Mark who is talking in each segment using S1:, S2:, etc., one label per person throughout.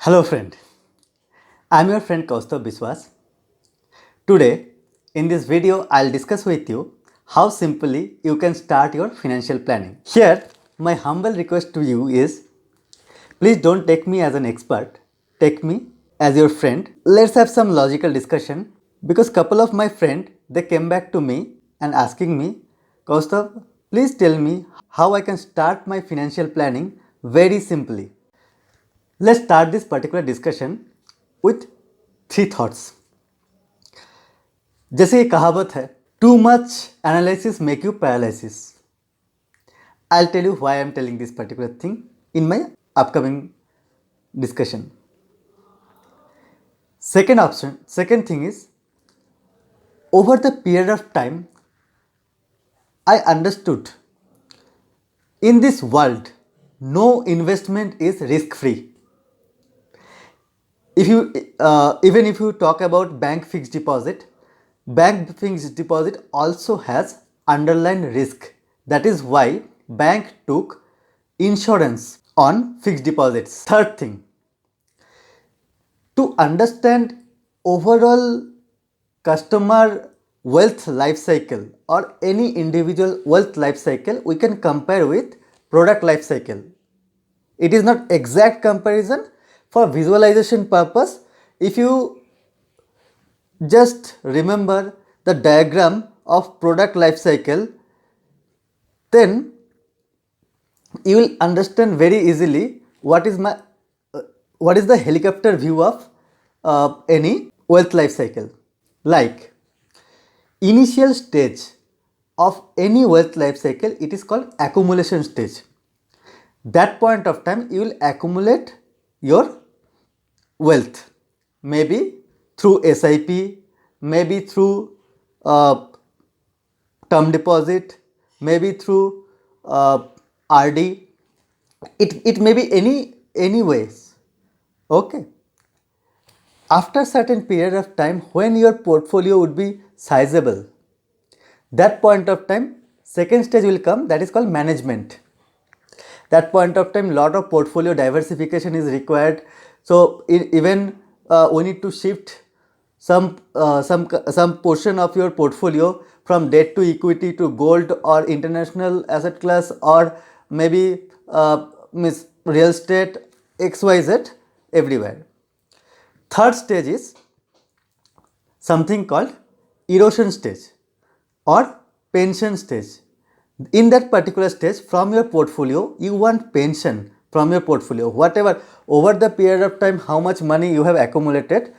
S1: Hello friend, I am your friend Kaustav Biswas. Today in this video I'll discuss with you how simply you can start your financial planning. Here my humble request to you is please don't take me as an expert, take me as your friend. Let's have some logical discussion because couple of my friend they came back to me and asking me, Kaustav, please tell me how I can start my financial planning very simply. Let's start this particular discussion with three thoughts. जैसे ये कहावत है, too much analysis make you paralysis. I'll tell you why I'm telling this particular thing in my upcoming discussion. Second thing is, over the period of time, I understood in this world, no investment is risk free. If you even if you talk about bank fixed deposit also has underlying risk. That is why bank took insurance on fixed deposits. Third thing, to understand overall customer wealth life cycle or any individual wealth life cycle, we can compare with product life cycle. It is not exact comparison. For visualization purpose, if you just remember the diagram of product life cycle, then you will understand very easily what is the helicopter view of any wealth life cycle. Like initial stage of any wealth life cycle, it is called accumulation stage. That point of time you will accumulate your wealth, maybe through SIP, maybe through term deposit, maybe through RD. It may be any ways. Okay. After certain period of time, when your portfolio would be sizable, that point of time, second stage will come, that is called management. That point of time, lot of portfolio diversification is required. So even we need to shift some portion of your portfolio from debt to equity to gold or international asset class or maybe real estate, XYZ, everywhere. Third stage is something called erosion stage or pension stage. In that particular stage, from your portfolio, you want pension from your portfolio. Whatever over the period of time, how much money you have accumulated,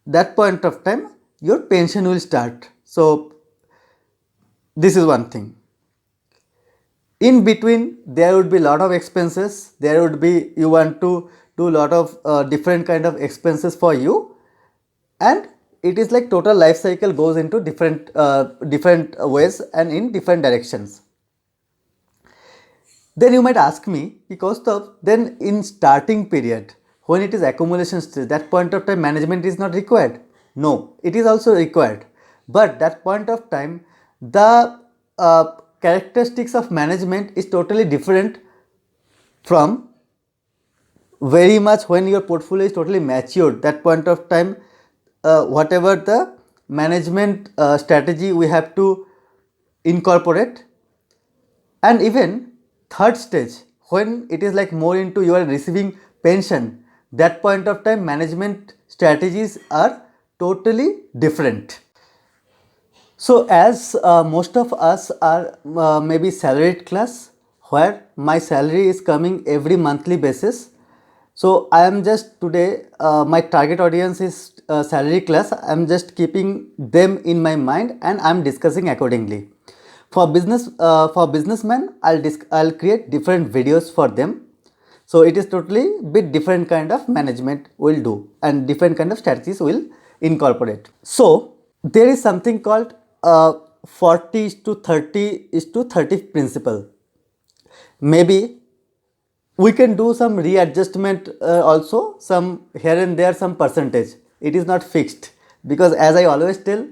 S1: that point of time, your pension will start. So this is one thing. In between, there would be lot of expenses. There would be, you want to do lot of different kind of expenses for you, and it is like total life cycle goes into different ways and in different directions. Then you might ask me, because then in starting period, when it is accumulation stage, that point of time management is not required. No, it is also required. But that point of time, the characteristics of management is totally different from very much when your portfolio is totally matured. That point of time, whatever the management strategy we have to incorporate. And even third stage, when it is like more into you are receiving pension, that point of time management strategies are totally different. So as most of us are maybe salaried class, where my salary is coming every monthly basis. So I am just today, my target audience is salary class. I am just keeping them in my mind and I am discussing accordingly. For businessmen, I'll create different videos for them. So it is totally bit different kind of management we'll do and different kind of strategies we'll incorporate. So there is something called 40:30:30 principle. Maybe we can do some readjustment also, some here and there, some percentage. It is not fixed, because as I always tell,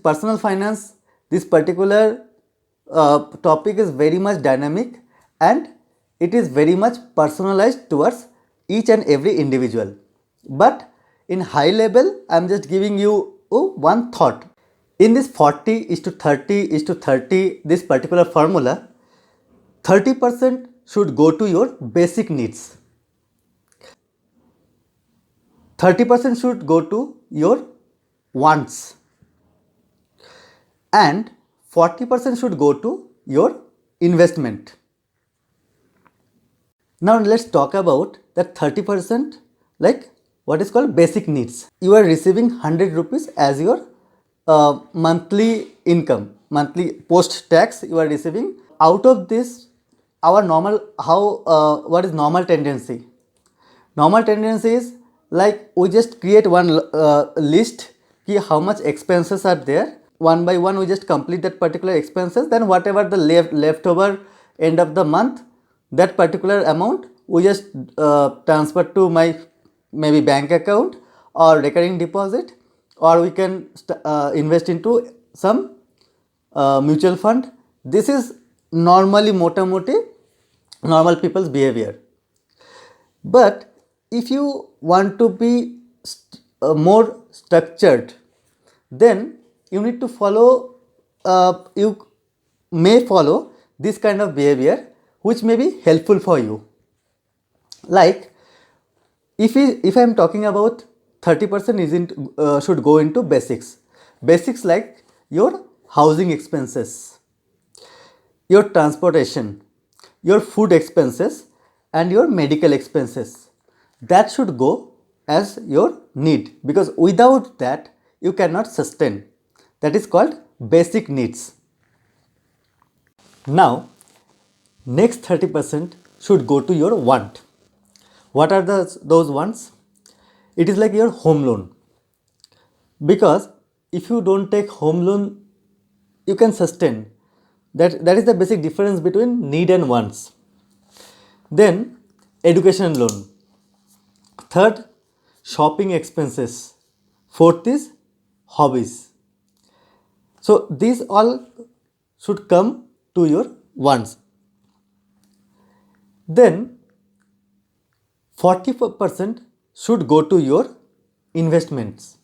S1: personal finance, this particular topic is very much dynamic and it is very much personalized towards each and every individual. But in high level, I am just giving you one thought. In this 40 is to 30 is to 30, this particular formula, 30% should go to your basic needs. 30% should go to your wants. And 40% should go to your investment. Now let's talk about that 30%, like what is called basic needs. You are receiving 100 rupees as your monthly income, monthly post tax you are receiving. Out of this, our normal, what is normal tendency? Normal tendency is like we just create one list ki how much expenses are there. One by one we just complete that particular expenses, then whatever the leftover end of the month, that particular amount we just transfer to my maybe bank account or recurring deposit, or we can invest into some mutual fund. This is normally mota-moti normal people's behavior. But if you want to be more structured, then you need to follow, you may follow this kind of behavior which may be helpful for you. Like if I am talking about 30% isn't should go into basics. Basics like your housing expenses, your transportation, your food expenses and your medical expenses. That should go as your need, because without that you cannot sustain. That is called basic needs. Now next 30% should go to your want. What are those wants? It is like your home loan, because if you don't take home loan you can sustain. That is the basic difference between need and wants. Then education loan. Third, shopping expenses. Fourth is hobbies. So these all should come to your wants. Then 40% should go to your investments.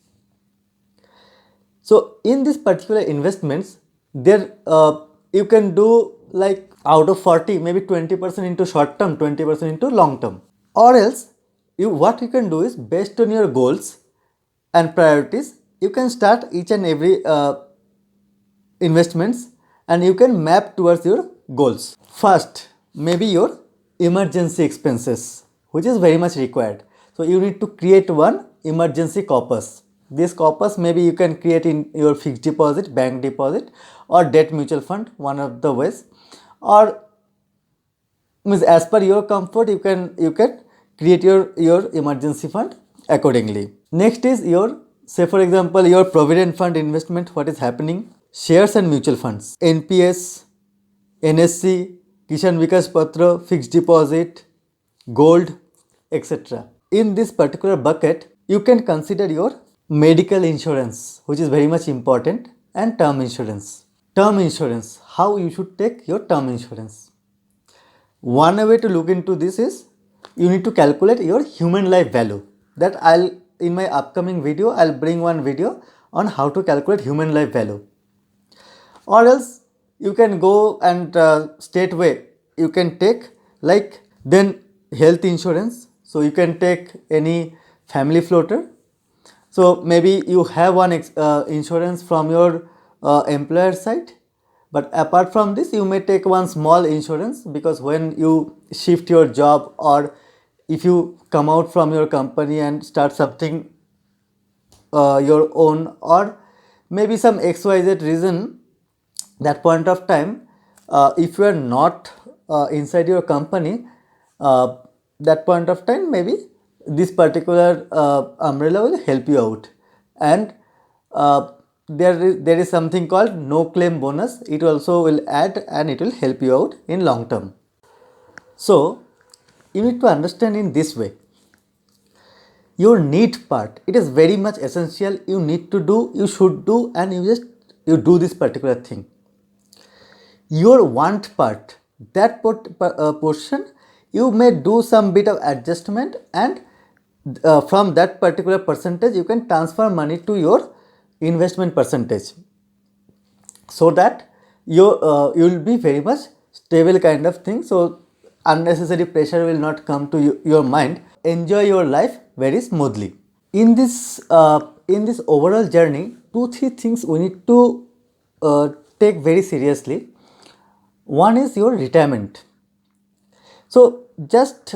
S1: So in this particular investments, there you can do like out of 40, maybe 20% into short term, 20% into long term. Or else what you can do is, based on your goals and priorities, you can start each and every investments and you can map towards your goals. First, maybe your emergency expenses, which is very much required. So you need to create one emergency corpus. This corpus maybe you can create in your fixed deposit, bank deposit or debt mutual fund, one of the ways, or means as per your comfort you can create your emergency fund accordingly. Next is your, say for example, your provident fund investment. What is happening? Shares and mutual funds, NPS, NSC, Kishan Vikas Patra, fixed deposit, gold, etc. In this particular bucket, you can consider your medical insurance, which is very much important, and term insurance. Term insurance, how you should take your term insurance. One way to look into this is you need to calculate your human life value. That in my upcoming video, I'll bring one video on how to calculate human life value. Or else you can go and straightway you can take like then health insurance. So you can take any family floater. So maybe you have one insurance from your employer side, but apart from this you may take one small insurance, because when you shift your job or if you come out from your company and start something your own, or maybe some XYZ reason, that point of time if you are not inside your company, that point of time maybe this particular umbrella will help you out. And there is something called no claim bonus. It also will add and it will help you out in long term. So you need to understand in this way. Your need part, it is very much essential. You need to do, you should do, and you do this particular thing. Your want part, that portion you may do some bit of adjustment, and from that particular percentage you can transfer money to your investment percentage, so that you will be very much stable kind of thing. So unnecessary pressure will not come to your mind. Enjoy your life very smoothly. In this overall journey, 2-3 things we need to take very seriously. One is your retirement. So just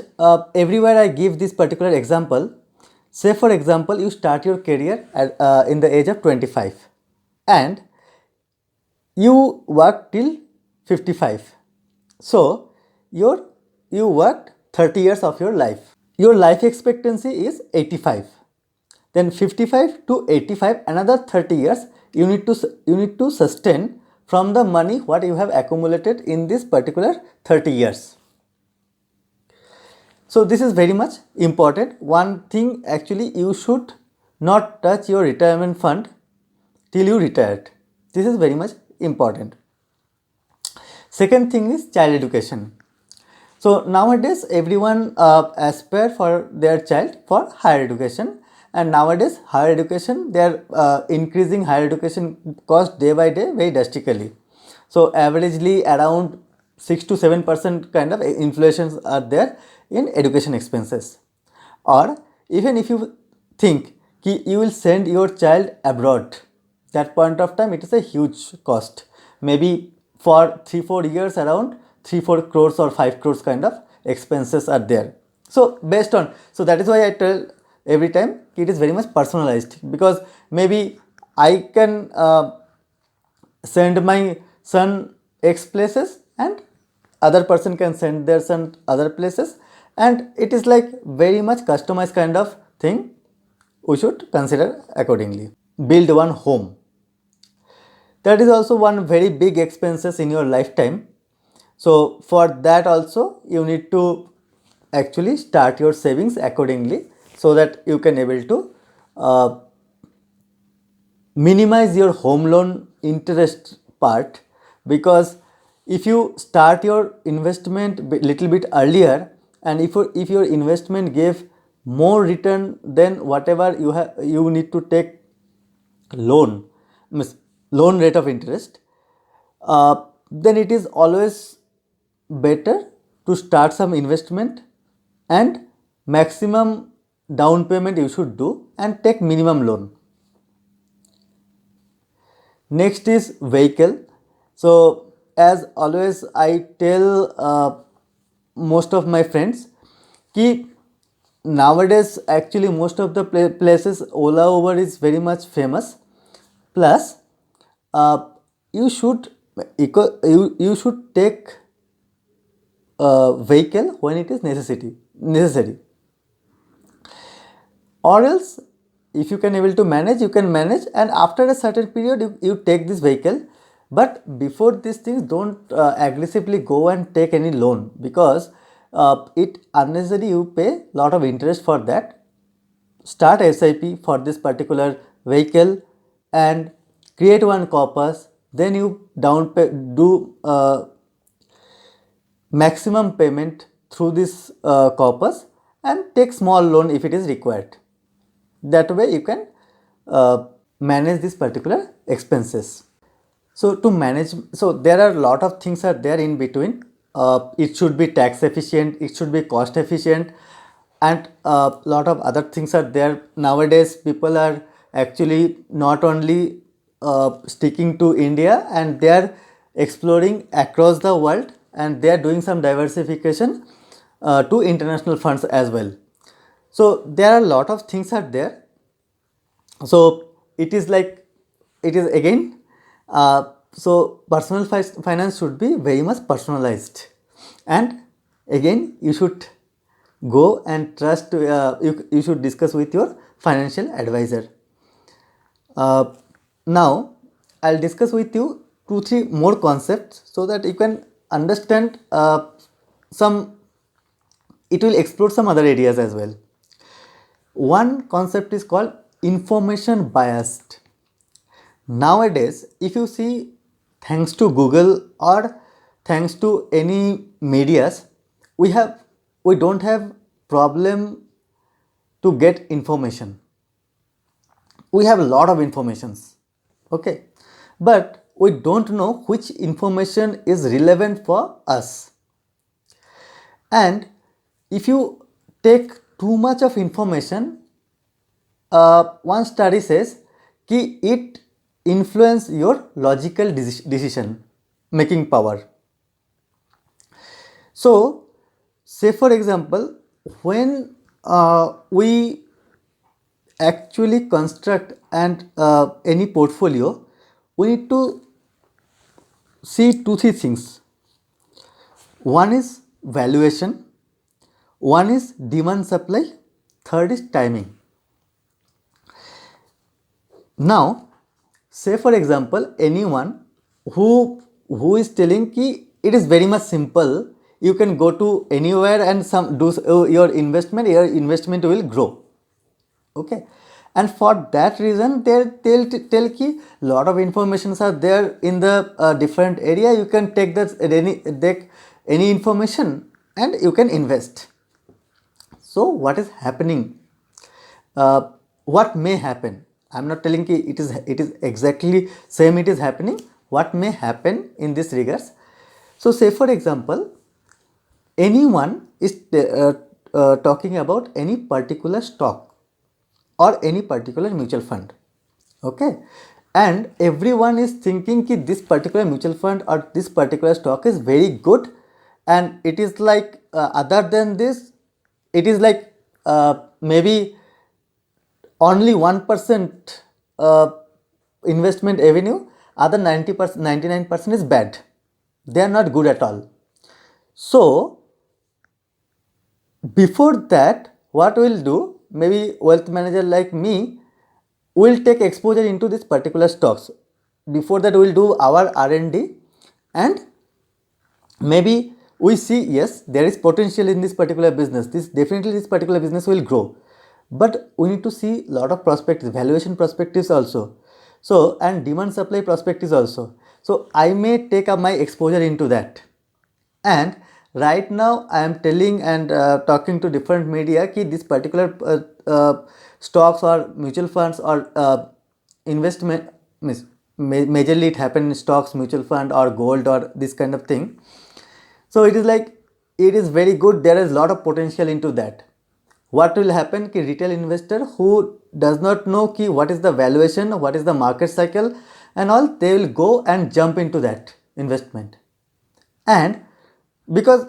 S1: everywhere I give this particular example. Say for example, you start your career in the age of 25, and you work till 55. So you worked 30 years of your life. Your life expectancy is 85. Then 55 to 85, another 30 years you need to sustain from the money what you have accumulated in this particular 30 years. So this is very much important. One thing, actually, you should not touch your retirement fund till you retired. This is very much important. Second thing is child education. So nowadays everyone aspire for their child for higher education, and nowadays higher education, they are increasing higher education cost day by day very drastically. So averagely around 6 to 7% kind of inflations are there in education expenses. Or even if you think ki you will send your child abroad, that point of time it is a huge cost. Maybe for 3-4 years around 3-4 crores or 5 crores kind of expenses are there. So based on, so that is why I tell every time it is very much personalized, because maybe I can send my son X places and other person can send their son other places, and it is like very much customized kind of thing. We should consider accordingly. Build one home. That is also one very big expenses in your lifetime. So for that also you need to actually start your savings accordingly, so that you can able to minimize your home loan interest part. Because if you start your investment little bit earlier, and if your investment gave more return than whatever you need to take loan, means loan rate of interest, then it is always better to start some investment, and maximum down payment you should do and take minimum loan. Next is vehicle. So as always I tell most of my friends ki nowadays actually most of the places Ola Uber is very much famous. Plus you should you should take vehicle when it is necessary, or else if you can able to manage, you can manage, and after a certain period you take this vehicle. But before these things, don't aggressively go and take any loan, because it unnecessary you pay lot of interest for that. Start SIP for this particular vehicle and create one corpus, then you do maximum payment through this corpus, and take small loan if it is required. That way you can manage this particular expenses. So to manage, so there are a lot of things are there in between. It should be tax efficient, it should be cost efficient, and a lot of other things are there. Nowadays people are actually not only sticking to India, and they are exploring across the world, and they are doing some diversification to international funds as well. So there are a lot of things are there. So it is like, it is again so personal finance should be very much personalized, and again you should go and trust, you should discuss with your financial advisor. Now I'll discuss with you 2-3 more concepts, so that you can understand some, it will explore some other areas as well. One concept is called information biased. Nowadays if you see, thanks to Google or thanks to any medias, we have we don't have problem to get information. We have a lot of informations, okay, but we don't know which information is relevant for us. And if you take too much of information, one study says कि it influence your logical decision making power. So say for example, when we actually construct and any portfolio, we need to see two three things. One is valuation, one is demand supply, third is timing. Now say for example, anyone who is telling ki it is very much simple, you can go to anywhere and some do your investment will grow, okay, and for that reason they'll tell ki lot of informations are there in the different area, you can take any information and you can invest. So what is happening, what may happen, I'm not telling ki it is exactly same it is happening, what may happen in this regards. So say for example, anyone is talking about any particular stock or any particular mutual fund, okay, and everyone is thinking ki this particular mutual fund or this particular stock is very good, and it is like other than this it is like maybe only 1% investment revenue, other 90%, 99% is bad, they are not good at all. So before that, what we'll do, maybe wealth manager like me will take exposure into this particular stocks. Before that, we'll do our R&D, and maybe we see yes, there is potential in this particular business. This particular business will grow, but we need to see lot of perspectives, valuation perspectives also. So and demand supply perspectives also. So I may take up my exposure into that. And right now I am telling and talking to different media ki this particular stocks or mutual funds or investment means majorly it happen in stocks, mutual fund or gold or this kind of thing. So it is like it is very good, there is lot of potential into that. What will happen ki retail investor who does not know ki what is the valuation, what is the market cycle and all, they will go and jump into that investment. And because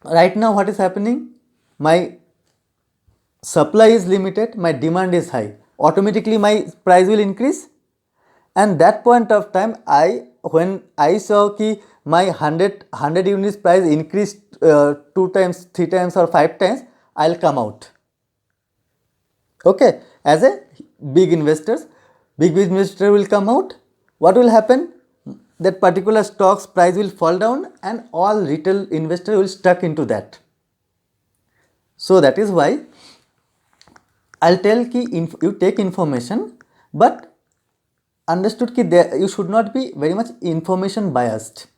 S1: right now what is happening, my supply is limited, my demand is high, automatically my price will increase, and that point of time when I saw ki my 100 units price increased 2 times, 3 times or 5 times, I'll come out, okay, as a big investor will come out. What will happen, that particular stock's price will fall down and all retail investor will stuck into that. So that is why I'll tell ki you take information, but understood ki you should not be very much information biased.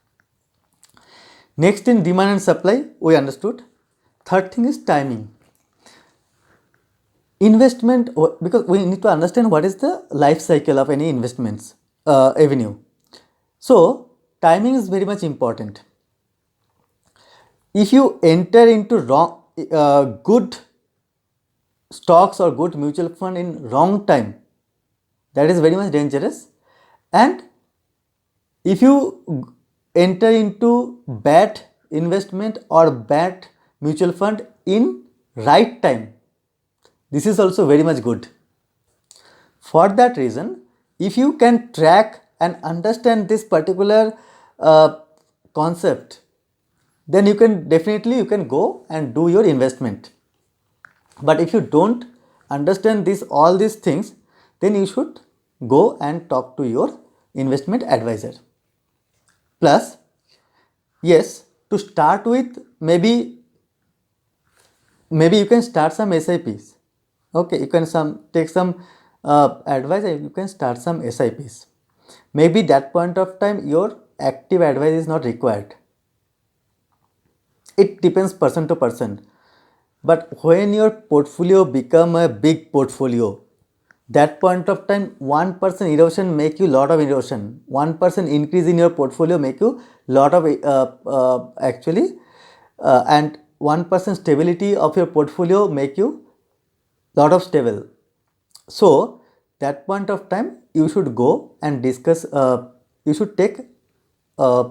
S1: Next, in demand and supply we understood. Third thing is timing. Investment, because we need to understand what is the life cycle of any investments avenue. So timing is very much important. If you enter into wrong good stocks or good mutual fund in wrong time, that is very much dangerous. And if you enter into bad investment or bad mutual fund in right time, this is also very much good. For that reason, if you can track and understand this particular concept, then you can definitely go and do your investment. But if you don't understand all these things, then you should go and talk to your investment advisor. Plus, yes, to start with, maybe you can start some SIPs. Okay, you can take some advice and you can start some SIPs. Maybe that point of time your active advice is not required. it depends person to person. But when your portfolio become a big portfolio, that point of time 1% erosion make you lot of erosion, 1% increase in your portfolio make you lot of actually and 1% stability of your portfolio make you lot of stable. So that point of time you should go and discuss, you should take uh,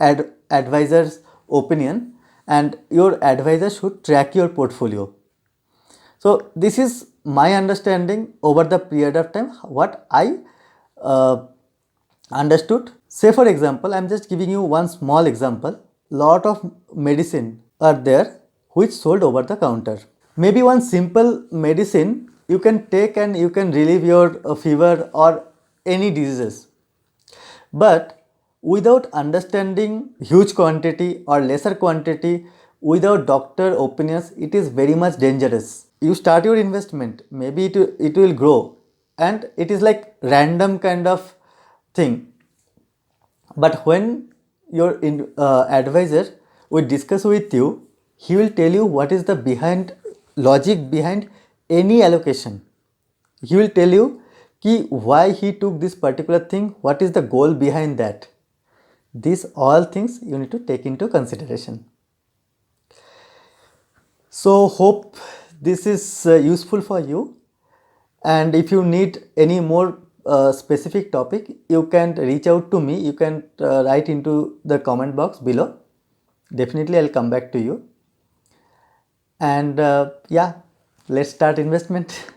S1: advisor's opinion, and your advisor should track your portfolio. So this is my understanding over the period of time what I uh, understood. Say for example, I am just giving you one small example. Lot of medicine are there which sold over the counter. Maybe one simple medicine you can take and you can relieve your fever or any diseases. But without understanding huge quantity or lesser quantity, without doctor opinions, it is very much dangerous. You start your investment, maybe it will grow, and it is like random kind of thing. But when your advisor will discuss with you, he will tell you what is the behind logic behind any allocation. He will tell you ki why he took this particular thing, what is the goal behind that. These all things you need to take into consideration. So hope this is useful for you, and if you need any more specific topic, you can reach out to me. You can write into the comment box below. Definitely I'll come back to you. And yeah, let's start investment.